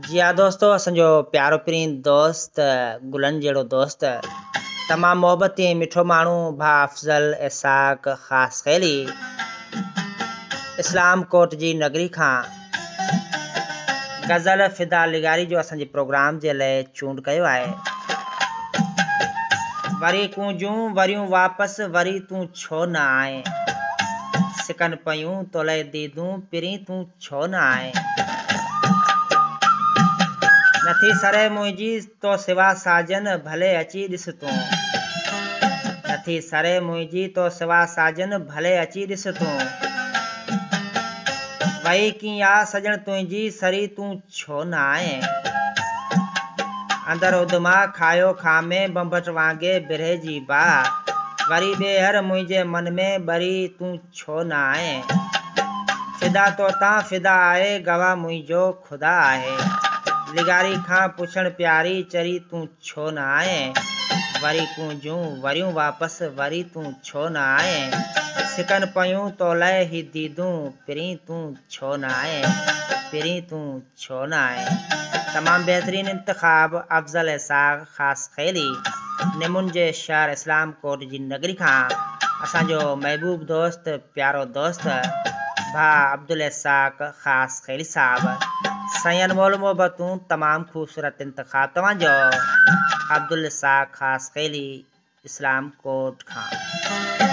जी हाँ दोस्तों, असंजो प्यारो प्रीन दोस्त गुलन जहिड़ो दोस्त तमामु मोहबती ऐं मिठो माण्हू भा अफ़ज़ल इसाक ख़ासि ख़ैली इस्लाम कोट जी नगरी खां गज़ल फ़िदा लिगारी जो असांजे प्रोग्राम जे लाइ चूंड कयो आहे। वरी कूंजूं वरियूं वापसि वरी तूं छो न आएं, सिकनि पयूं तोले दीदूं पिरी तूं छो न आएं। नथी सरे मुंहिंजी तो सिवा साजन भले अची ॾिस तूं, नथी सरे मुंहिंजी तो सिवा साजन भले अची ॾिस तूं। वही कीअं आ सजण तुंहिंजी सरी तूं छो न आएं। अंदर उदमा खायो खामे बंबट वांगे बिरहे जी बा, वरी ॿेहर मुंहिंजे मन में बरी तूं छो न आएं। फ़िदा तो तां फ़िदा आहे गवाह मुंहिंजो ख़ुदा आहे, लिगारी खां पुछण प्यारी चरी तूं छो न आएं। वरी कूंजूं वरियूं वापसि वरी तूं छो न आएं, सिकनि पयूं तो लाइ ही दीदूं पिरी तूं छो न आएं, पिरी तूं छो न आएं। तमामु बहितरीन इंतख़ाब अफ़ज़ल इसाक ख़ासि ख़ैली निमुन जे शहर इस्लाम कोट जी नगरी खां असांजो महबूब दोस्त प्यारो दोस्त भा अब्दुल इसाक ख़ासि ख़ैली साहब। साईं अनमोल मोहबतूं तमामु ख़ूबसूरत इंतख़ाब तव्हांजो अब्दुल इसाक ख़ासि ख़ैली इस्लाम कोट खां।